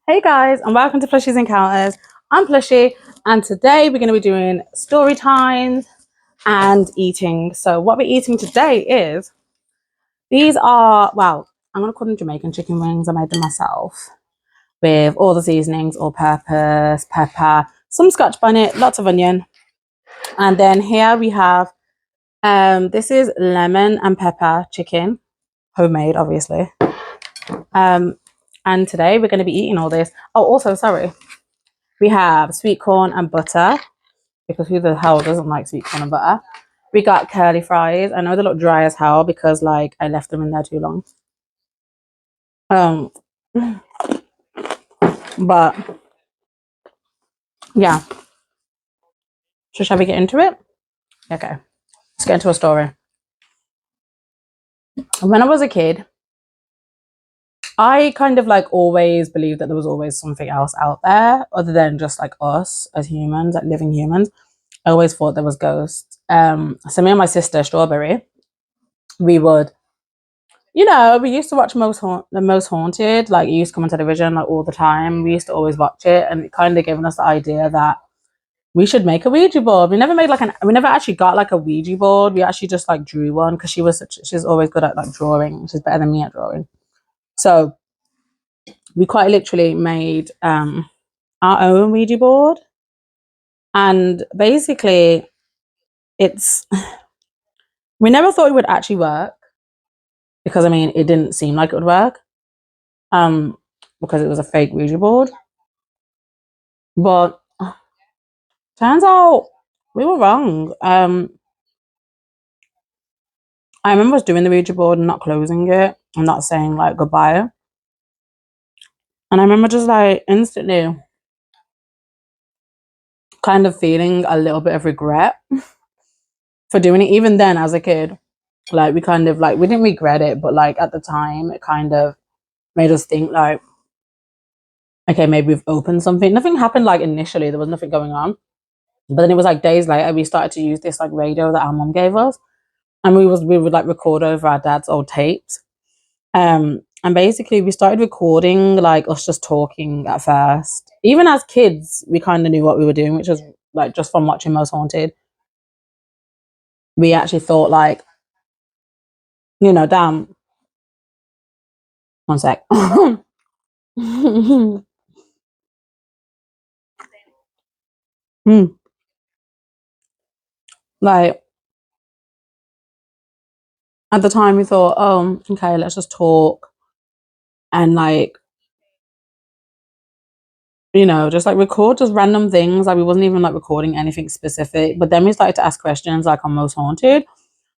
Hey guys, and welcome to PlushiesEncounters. I'm Plushie, and today we're going to be doing story times and eating. So what we're eating today is, these are, well, I'm going to call them Jamaican chicken wings. I made them myself with all the seasonings, all purpose, pepper, some scotch bonnet, lots of onion. And then here we have, this is lemon and pepper chicken, homemade obviously. And today we're going to be eating all this. Oh, also, sorry. We have sweet corn and butter, because who the hell doesn't like sweet corn and butter? We got curly fries. I know they look dry as hell because like I left them in there too long. But yeah. So shall we get into it? Okay. Let's get into a story. When I was a kid, I kind of like always believed that there was always something else out there other than just like us as humans, like living humans. I always thought there was ghosts. So me and my sister Strawberry, we would, we used to watch the Most Haunted. Like it used to come on television like all the time. We used to always watch it, and it kind of given us the idea that we should make a Ouija board. We never made we never actually got like a Ouija board. We actually just like drew one because she's always good at like drawing. She's better than me at drawing. So we quite literally made our own Ouija board, and basically it's we never thought it would actually work because I mean it didn't seem like it would work. Because it was a fake Ouija board. But turns out we were wrong. I remember us doing the Ouija board and not closing it and not saying like goodbye. And I remember just like instantly kind of feeling a little bit of regret for doing it. Even then, as a kid, like we kind of like we didn't regret it, but like at the time, it kind of made us think like, okay, maybe we've opened something. Nothing happened like initially. There was nothing going on. But then it was like days later, we started to use this like radio that our mom gave us, and we would like record over our dad's old tapes. And basically we started recording like us just talking at first. Even as kids, we kind of knew what we were doing, which was like just from watching Most Haunted. We actually thought like, damn, one sec. Hmm. Like at the time we thought, oh, okay, let's just talk and like, just like record just random things. Like we wasn't even like recording anything specific. But then we started to ask questions like on Most Haunted,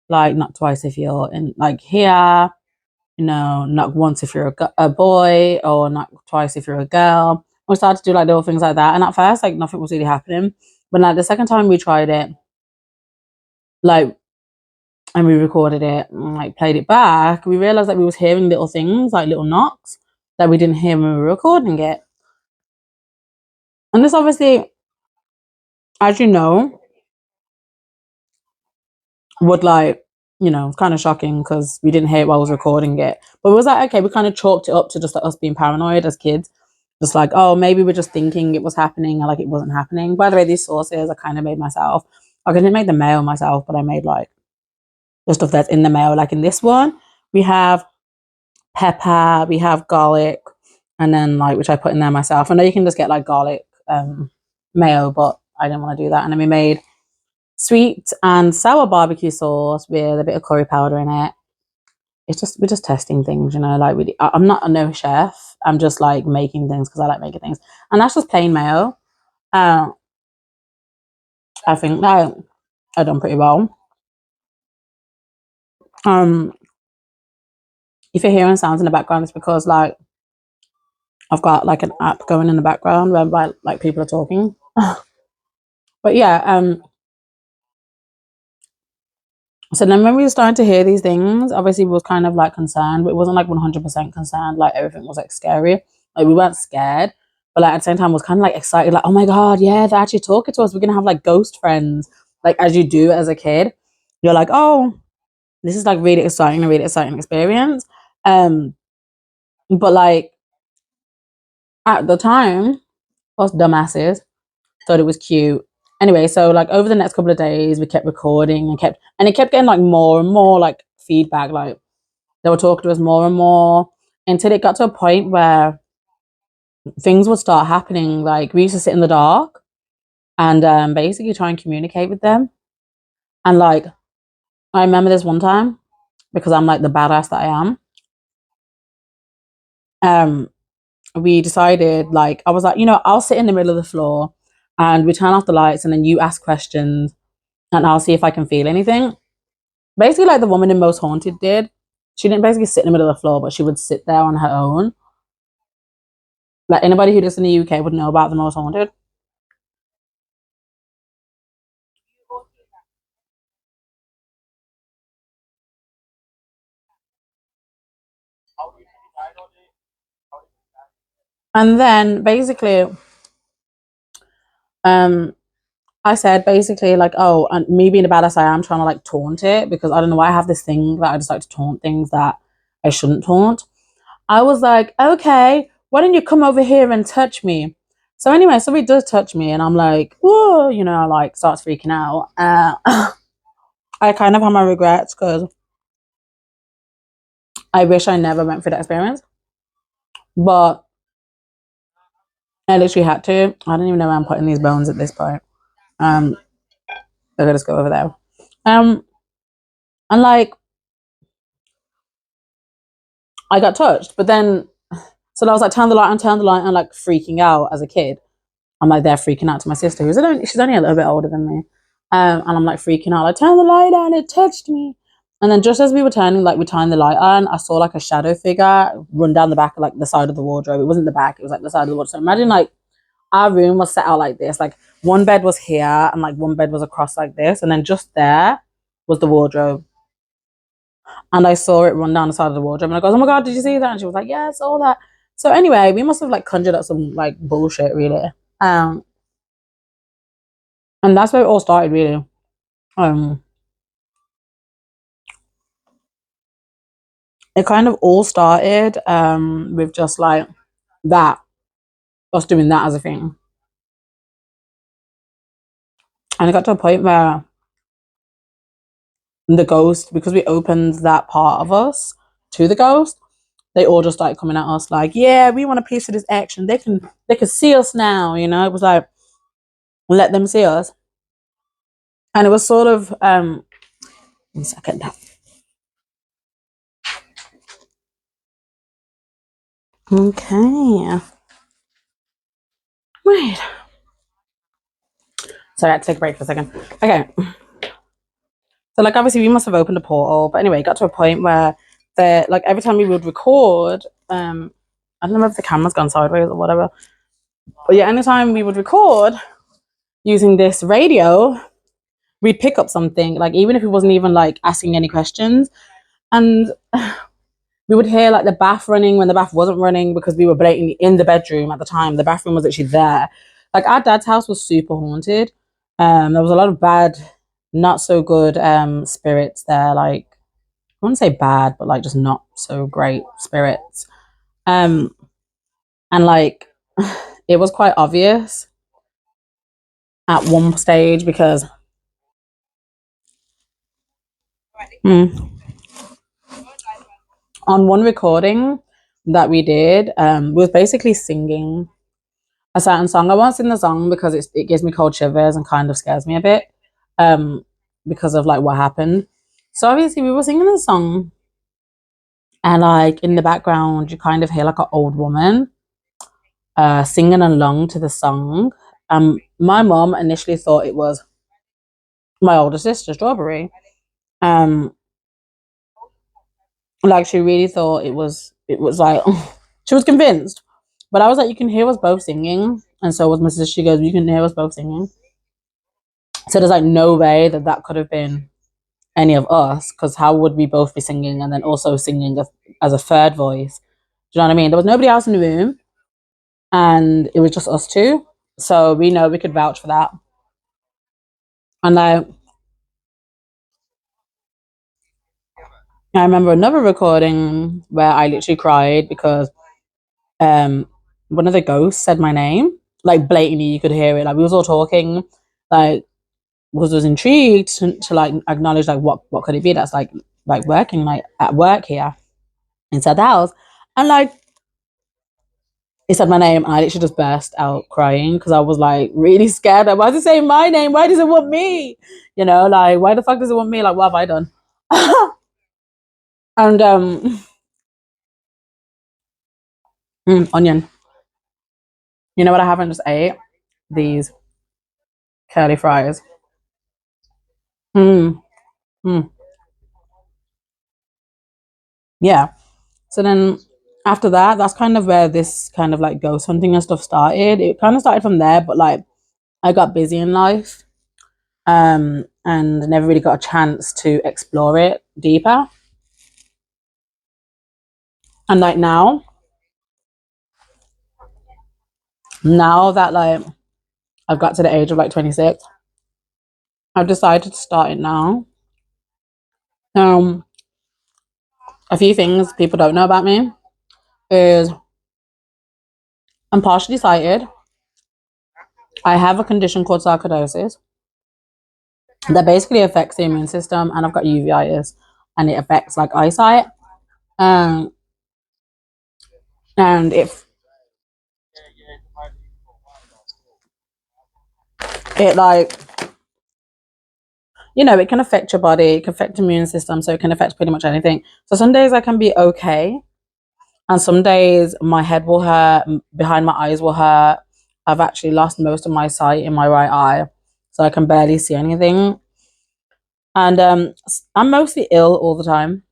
like not twice if you're in like here, not once if you're a boy, or not twice if you're a girl. We started to do like little things like that. And at first, like nothing was really happening. But like the second time we tried it, like, and we recorded it and like played it back, we realized that we was hearing little things, like little knocks that we didn't hear when we were recording it. And this obviously, as you know, would like, kind of shocking because we didn't hear it while I was recording it. But it was like, okay, we kind of chalked it up to just like us being paranoid as kids. Just like, oh, maybe we're just thinking it was happening and like it wasn't happening. By the way, these sauces I kind of made myself. Like, I didn't make the mayo myself, but I made like the stuff that's in the mayo. Like in this one, we have pepper, we have garlic, and then like which I put in there myself. I know you can just get like garlic mayo, but I didn't want to do that. And then we made sweet and sour barbecue sauce with a bit of curry powder in it. We're just testing things, like I'm not a no chef. I'm just like making things because I like making things. And that's just plain mayo. I think that I've done pretty well. Um, if you're hearing sounds in the background, it's because like I've got like an app going in the background where like people are talking. But yeah, so then when we were starting to hear these things, obviously we was kind of like concerned, but it wasn't like 100% concerned. Like everything was like scary. Like we weren't scared, but like at the same time was kind of like excited. Like, oh my God, yeah, they're actually talking to us. We're going to have like ghost friends. Like as you do as a kid, you're like, oh, this is like really exciting, a really exciting experience. But like At the time, us dumbasses thought it was cute. Anyway, so like over the next couple of days, we kept recording and it kept getting like more and more like feedback. Like they were talking to us more and more until it got to a point where things would start happening. Like we used to sit in the dark and basically try and communicate with them. And like I remember this one time because I'm like the badass that I am. Um, we decided like I was like, I'll sit in the middle of the floor and we turn off the lights and then you ask questions and I'll see if I can feel anything. Basically, like the woman in Most Haunted did. She didn't basically sit in the middle of the floor, but she would sit there on her own. Like anybody who lives in the UK would know about the Most Haunted. And then basically, um, I said basically like, oh, and me being the badass I am, trying to like taunt it because I don't know why I have this thing that I just like to taunt things that I shouldn't taunt. I was like, okay, why don't you come over here and touch me? So anyway, so he does touch me, and I'm like, oh, like starts freaking out. I kind of have my regrets because I wish I never went through that experience, but I literally had to. I don't even know where I'm putting these bones at this point. Um, I gotta just go over there. Um, and like I got touched, but then so I was like, turn the light on, like freaking out as a kid. I'm like there freaking out to my sister, she's only a little bit older than me. And I'm like freaking out, like turn the light on, it touched me. And then just as we were turning, like we turned the light on, I saw like a shadow figure run down the back of like the side of the wardrobe. It wasn't the back, it was like the side of the wardrobe. So imagine like our room was set out like this. Like one bed was here and like one bed was across like this. And then just there was the wardrobe. And I saw it run down the side of the wardrobe. And I goes, oh my God, did you see that? And she was like, yeah, I saw that. So anyway, we must have like conjured up some like bullshit really. Um, and that's where it all started really. Um, it kind of all started with just like that, us doing that as a thing. And it got to a point where the ghost, because we opened that part of us to the ghost, they all just started coming at us like, yeah, we want a piece of this action. They can see us now, It was like, let them see us. And it was sort of 1 second. Okay. Wait. Sorry, I had to take a break for a second. Okay. So like obviously we must have opened a portal, but anyway, it got to a point where like every time we would record, I don't know if the camera's gone sideways or whatever. But yeah, anytime we would record using this radio, we'd pick up something, like even if it wasn't even like asking any questions. And we would hear like the bath running when the bath wasn't running because we were blatantly in the bedroom at the time. The bathroom was actually there. Like our dad's house was super haunted. There was a lot of bad, not so good spirits there. Like I wouldn't say bad, but like just not so great spirits. Um, and like it was quite obvious at one stage because mm, on one recording that we did, we was basically singing a certain song. I won't sing the song because it gives me cold shivers and kind of scares me a bit, um, because of like what happened. So obviously we were singing the song, and like in the background you kind of hear like an old woman singing along to the song. My mom initially thought it was my older sister, Strawberry. Um, like she really thought it was like she was convinced. But I was like, you can hear us both singing, and so was my sister. She goes, you can hear us both singing. So there's like no way that that could have been any of us, because how would we both be singing and then also singing as a third voice? Do you know what I mean? There was nobody else in the room, and it was just us two. So we know we could vouch for that. And like I remember another recording where I literally cried because um one of the ghosts said my name, like blatantly. You could hear it. Like we was all talking, like was intrigued to like acknowledge like what could it be that's like working like at work here inside the house, and like he said my name, and I literally just burst out crying because I was like really scared. Like, why is it saying my name? Why does it want me? You know, like why the fuck does it want me? Like what have I done? And onion. You know what I haven't just ate? These curly fries. Mm, mm, yeah. So then after that, that's kind of where this kind of like ghost hunting and stuff started. It kind of started from there, but like I got busy in life, and never really got a chance to explore it deeper. And like now that like I've got to the age of like 26, I've decided to start it now. Um, a few things people don't know about me is I'm partially sighted. I have a condition called sarcoidosis that basically affects the immune system, and I've got uveitis, and it affects like eyesight. Um, and if it like it can affect your body, it can affect the immune system, so it can affect pretty much anything. So some days I can be okay, and some days my head will hurt, behind my eyes will hurt. I've actually lost most of my sight in my right eye, so I can barely see anything. And I'm mostly ill all the time.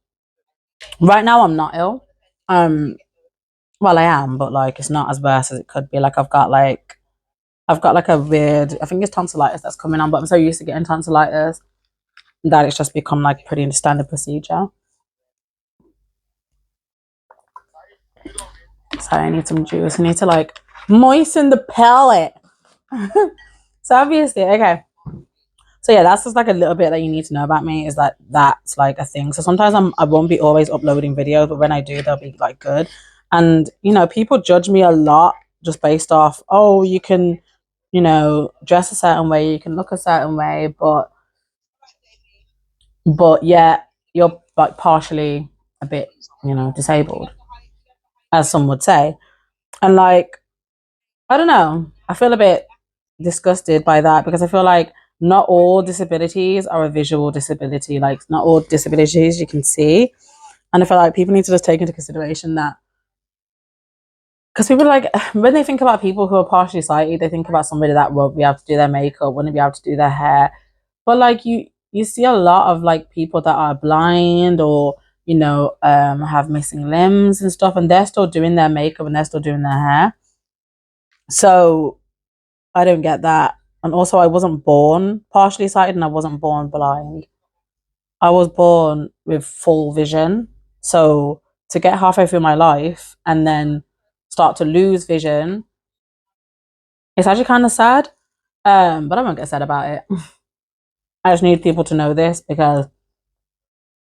Right now I'm not ill. Um, well I am, but like it's not as worse as it could be. Like I've got like a weird, I think it's tonsillitis that's coming on, but I'm so used to getting tonsillitis that it's just become like pretty standard procedure. Sorry, I need some juice. I need to like moisten the palate. So obviously, okay. So yeah, that's just like a little bit that you need to know about me, is that that's like a thing. So sometimes I won't be always uploading videos, but when I do, they'll be like good. And people judge me a lot just based off, oh, you can, dress a certain way, you can look a certain way, but yeah, you're like partially a bit, disabled, as some would say. And like, I don't know, I feel a bit disgusted by that, because I feel like not all disabilities are a visual disability. Like not all disabilities you can see. And I feel like people need to just take into consideration that, because people like when they think about people who are partially sighted, they think about somebody that won't be able to do their makeup, wouldn't be able to do their hair. But like you see a lot of like people that are blind, or have missing limbs and stuff, and they're still doing their makeup and they're still doing their hair. So I don't get that. And also, I wasn't born partially sighted, and I wasn't born blind. I was born with full vision. So to get halfway through my life and then start to lose vision, it's actually kind of sad. But I won't get sad about it. I just need people to know this, because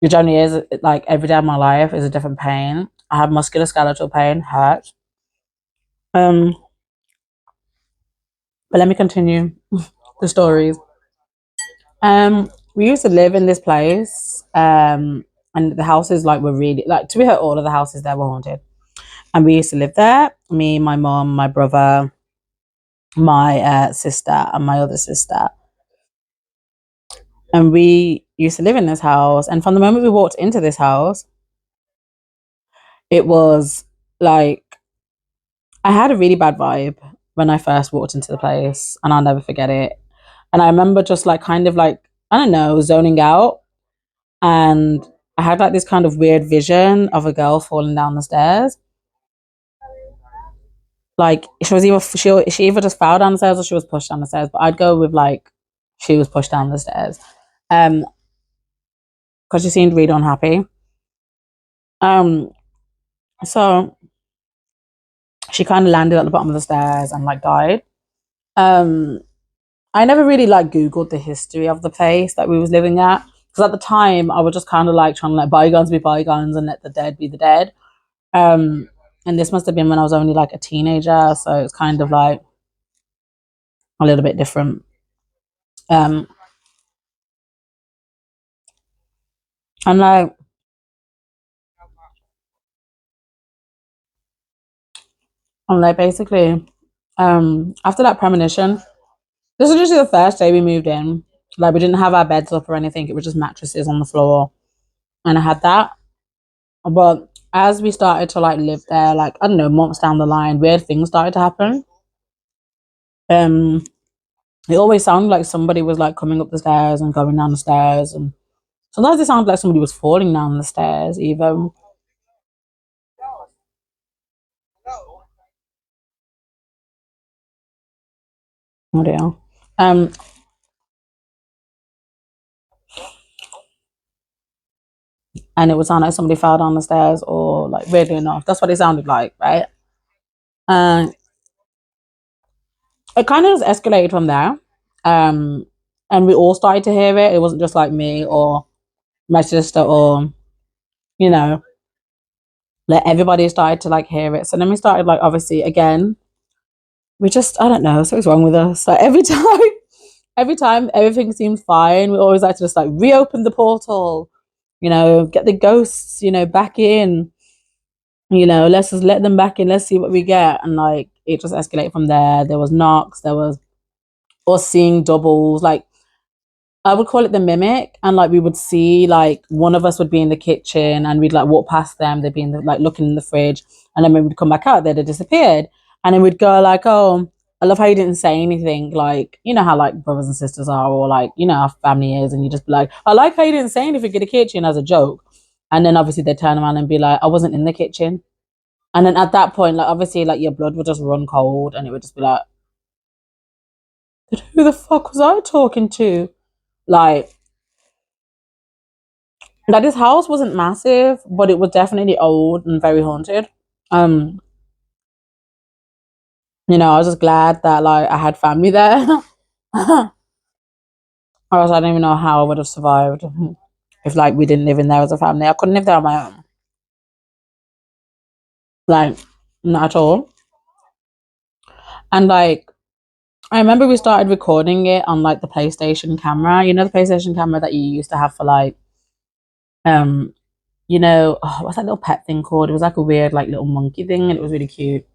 your journey is like every day of my life is a different pain. I have musculoskeletal pain, hurt. Um, but let me continue the stories. We used to live in this place. And the houses like were really like, to be heard, all of the houses there were haunted. And we used to live there. Me, my mom, my brother, my sister, and my other sister. And we used to live in this house. And from the moment we walked into this house, it was like I had a really bad vibe when I first walked into the place, and I'll never forget it. And I remember just like kind of like, I don't know, zoning out. And I had like this kind of weird vision of a girl falling down the stairs. Like she either just fell down the stairs or she was pushed down the stairs. But I'd go with like she was pushed down the stairs. Because she seemed really unhappy. Um, so she kind of landed at the bottom of the stairs and like died. Um, I never really like Googled the history of the place that we was living at, because at the time I was just kind of like trying to let bygones be bygones and let the dead be the dead. Um, and this must have been when I was only like a teenager, so it's kind of like a little bit different. Um, and like basically, after that premonition, this was usually the first day we moved in. Like we didn't have our beds up or anything; it was just mattresses on the floor, and I had that. But as we started to like live there, like I don't know, months down the line, weird things started to happen. Um, it always sounded like somebody was like coming up the stairs and going down the stairs, and sometimes it sounded like somebody was falling down the stairs. Even oh dear. Um, and it would sound like somebody fell down the stairs, or like weirdly enough, that's what it sounded like, right? And it kind of just escalated from there. Um, and we all started to hear it. It wasn't just like me or my sister or you know, like everybody started to like hear it. So then we started like obviously again, we just I don't know, something's wrong with us. Like every time everything seemed fine, we always like to just like reopen the portal, get the ghosts, back in, let's just let them back in, let's see what we get. And like it just escalated from there. There was knocks, there was us seeing doubles, like I would call it the mimic, and like we would see like one of us would be in the kitchen, and we'd like walk past them. They'd be in the, like looking in the fridge, and then when we'd come back out, they'd have disappeared, and then we'd go like, "Oh, I love how you didn't say anything." Like you know how like brothers and sisters are, or like how family is, and you just be like, "I like how you didn't say anything in the kitchen" as a joke, and then obviously they turn around and be like, "I wasn't in the kitchen," and then at that point, like obviously like your blood would just run cold, and it would just be like, "Who the fuck was I talking to?" Like this house wasn't massive, but it was definitely old and very haunted. Um, I was just glad that like I had family there. Or else I don't even know how I would have survived if like we didn't live in there as a family. I couldn't live there on my own. Like, not at all. And like I remember we started recording it on like the PlayStation camera. You know the PlayStation camera that you used to have for like um what's that little pet thing called? It was like a weird like little monkey thing and it was really cute.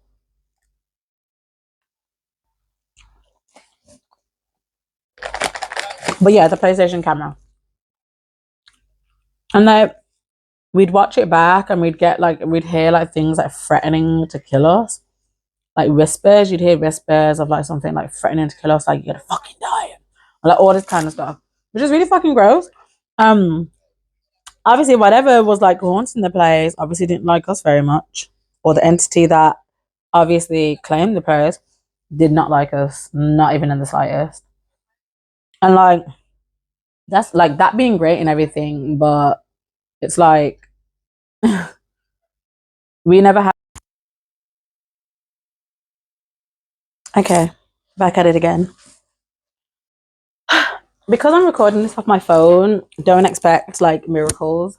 But yeah, the PlayStation camera. And like we'd watch it back and we'd hear like things like threatening to kill us. Like whispers, you'd hear whispers of like something like threatening to kill us, like you're gonna fucking die. Or, like all this kind of stuff. Which is really fucking gross. Um Obviously whatever was like haunting the place obviously didn't like us very much. Or the entity that obviously claimed the place did not like us, not even in the slightest. And like that's like that being great and everything, but it's like we never had. Okay, back at it again. Because I'm recording this off my phone, don't expect like miracles.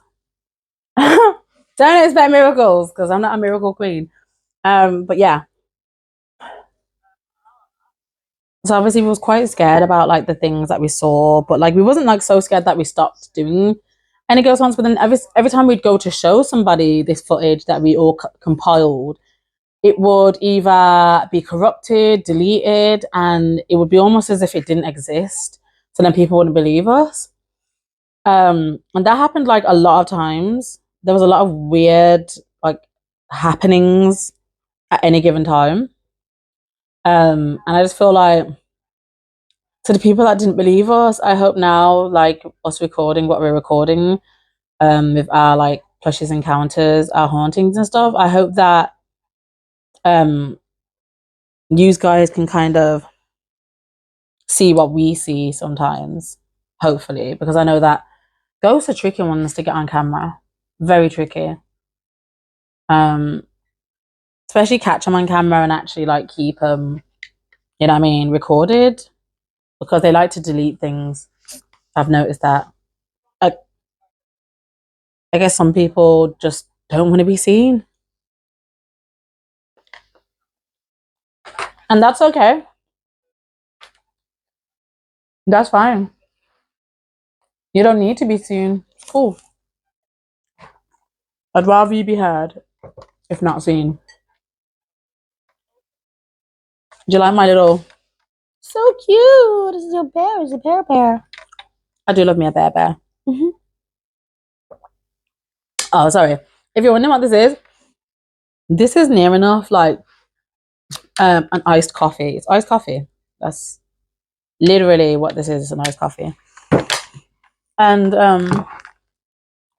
Don't expect miracles because I'm not a miracle queen. But yeah, so obviously we was quite scared about like the things that we saw, but like we wasn't like so scared that we stopped doing any ghost hunts. But then every time we'd go to show somebody this footage that we all compiled, it would either be corrupted, deleted, and it would be almost as if it didn't exist. So then people wouldn't believe us. And that happened like a lot of times. There was a lot of weird like happenings at any given time. And I just feel like to the people that didn't believe us, I hope now like us recording what we're recording, with our like PlushiesEncounters, our hauntings and stuff, I hope that um you guys can kind of see what we see sometimes, hopefully, because I know that ghosts are tricky ones to get on camera. Very tricky. Um Especially catch them on camera and actually like keep them, what I mean, recorded because they like to delete things. I've noticed that. I, I guess some people just don't want to be seen. And that's okay. That's fine. You don't need to be seen. It's cool. I'd rather you be heard, if not seen. Do you like my little... So cute. This is your bear. It's a bear. I do love me a bear. Oh, sorry. If you're wondering what this is near enough like an iced coffee. It's iced coffee. That's literally what this is. It's an iced coffee. And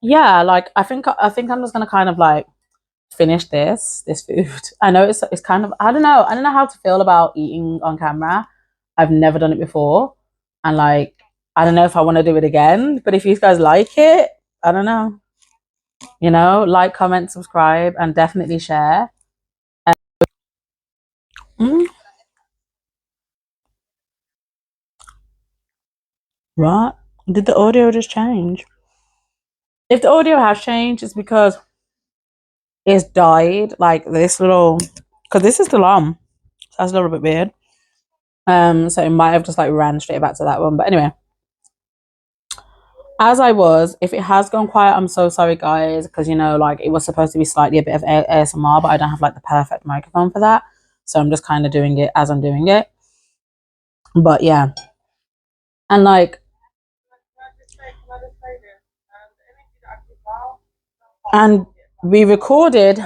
yeah, like I think I'm just gonna kind of like finish this food. I know it's kind of, I don't know how to feel about eating on camera. I've never done it before, and like I don't know if I want to do it again. But if you guys like it, I don't know. You know, like, comment, subscribe, and definitely share. Mm, what? Did the audio just change? If the audio has changed, it's because it's died. Like this little, because this is still on. So that's a little bit weird. So it might have just like ran straight back to that one. But anyway, as I was, if it has gone quiet, I'm so sorry, guys, because you know, like it was supposed to be slightly a bit of ASMR, but I don't have like the perfect microphone for that. So I'm just kind of doing it as I'm doing it. But yeah, and like, and we recorded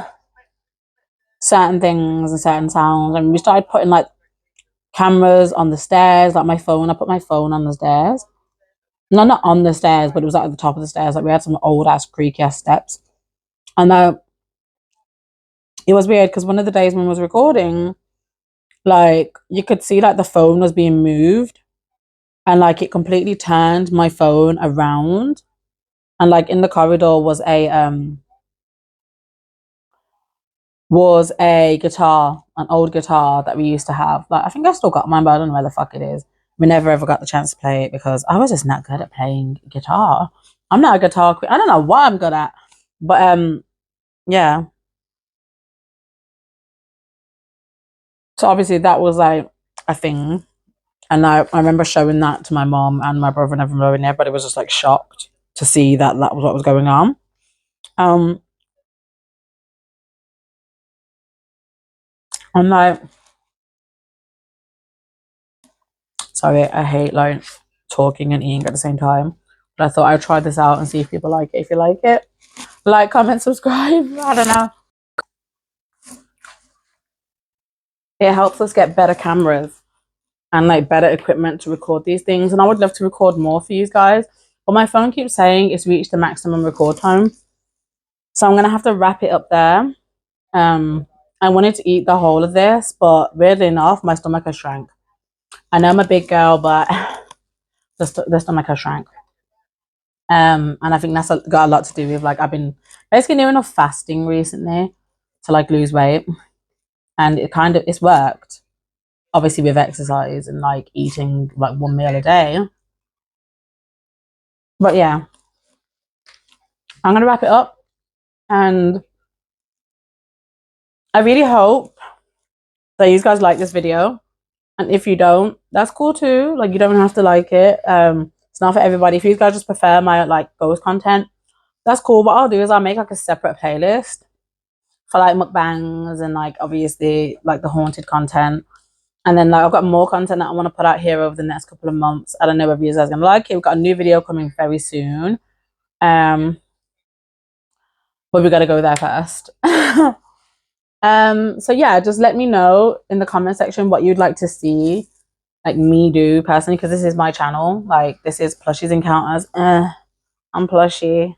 certain things and certain sounds, and we started putting like cameras on the stairs, like my phone. I put my phone on the stairs. No, not on the stairs, but it was like at the top of the stairs. Like we had some old ass creaky ass steps. And it was weird because one of the days when I was recording, like you could see like the phone was being moved, and like it completely turned my phone around, and like in the corridor was a guitar, an old guitar that we used to have. Like I think I still got mine, but I don't know where the fuck it is. We never ever got the chance to play it because I was just not good at playing guitar. I'm not a guitar queen. I don't know what I'm good at, but yeah. So obviously that was like a thing, and I remember showing that to my mom and my brother and everyone, and everybody was just like shocked to see that was what was going on. Um, I'm like, sorry, I hate like talking and eating at the same time. But I thought I'd try this out and see if people like it. If you like it, like, comment, subscribe. I don't know. It helps us get better cameras and like better equipment to record these things. And I would love to record more for you guys. But my phone keeps saying it's reached the maximum record time. So I'm gonna have to wrap it up there. I wanted to eat the whole of this, but weirdly enough, my stomach has shrank. I know I'm a big girl, but the stomach has shrank. And I think that's got a lot to do with like I've been basically doing enough fasting recently to like lose weight, and it's worked. Obviously with exercise and like eating like one meal a day. But yeah, I'm gonna wrap it up, and I really hope that you guys like this video. And if you don't, that's cool too. Like you don't have to like it. It's not for everybody. If you guys just prefer my like ghost content, that's cool. What I'll do is I'll make like a separate playlist for like mukbangs and like obviously like the haunted content. And then like I've got more content that I want to put out here over the next couple of months. I don't know if you guys are gonna like it. We've got a new video coming very soon. But we gotta go there first. So yeah, just let me know in the comment section what you'd like to see like me do personally, because this is my channel. Like this is PlushiesEncounters. I'm Plushie.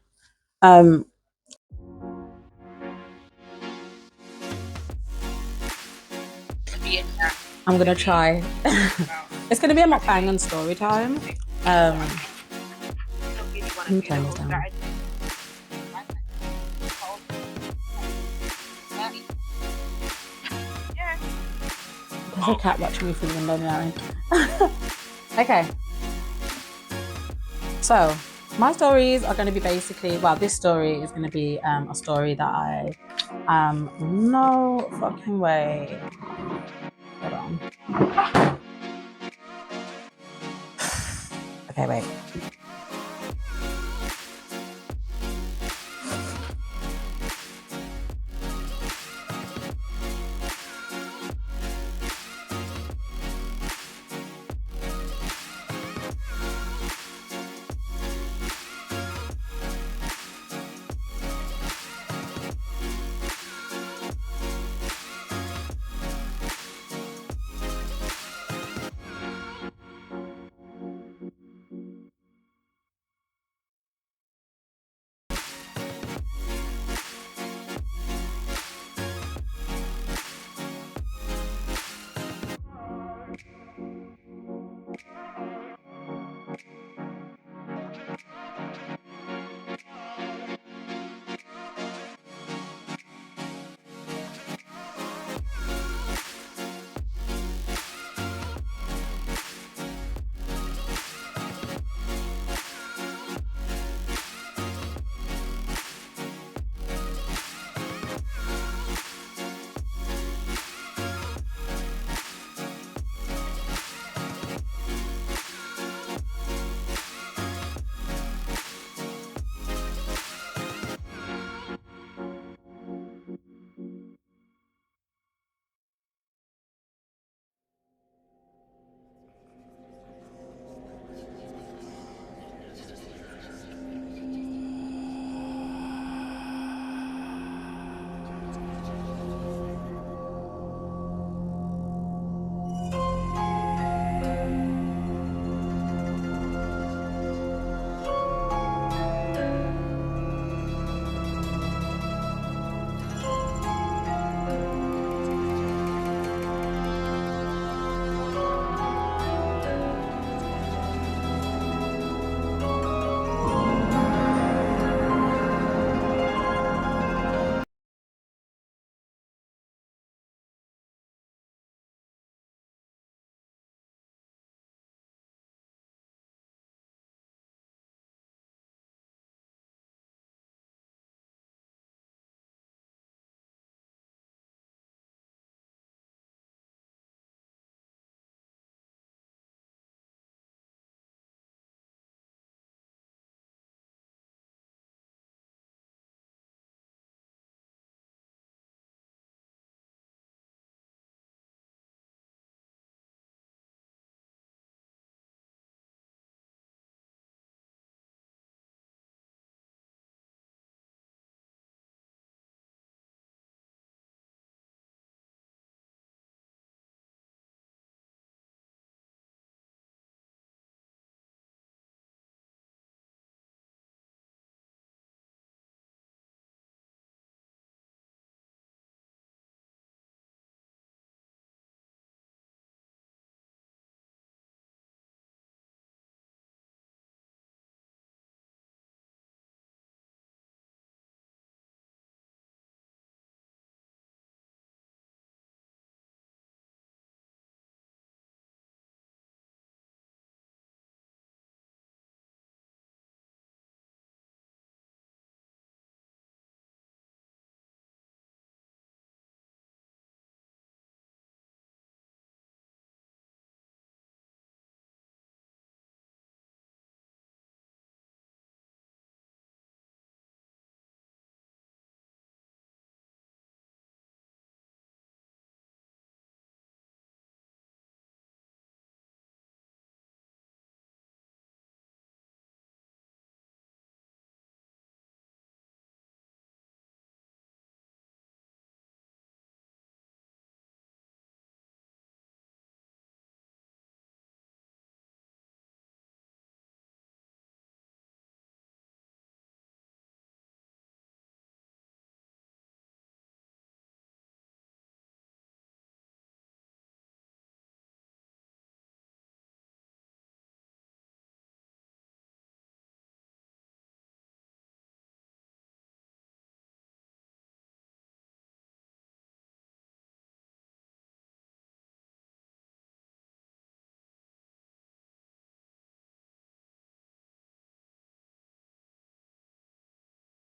I'm gonna try. It's gonna be a mukbang and story time. Let me turn this down. There's a cat watching me through the window now. Okay. So my stories are going to be basically, well, this story is going to be a story that I no fucking way. Hold on. Okay, wait.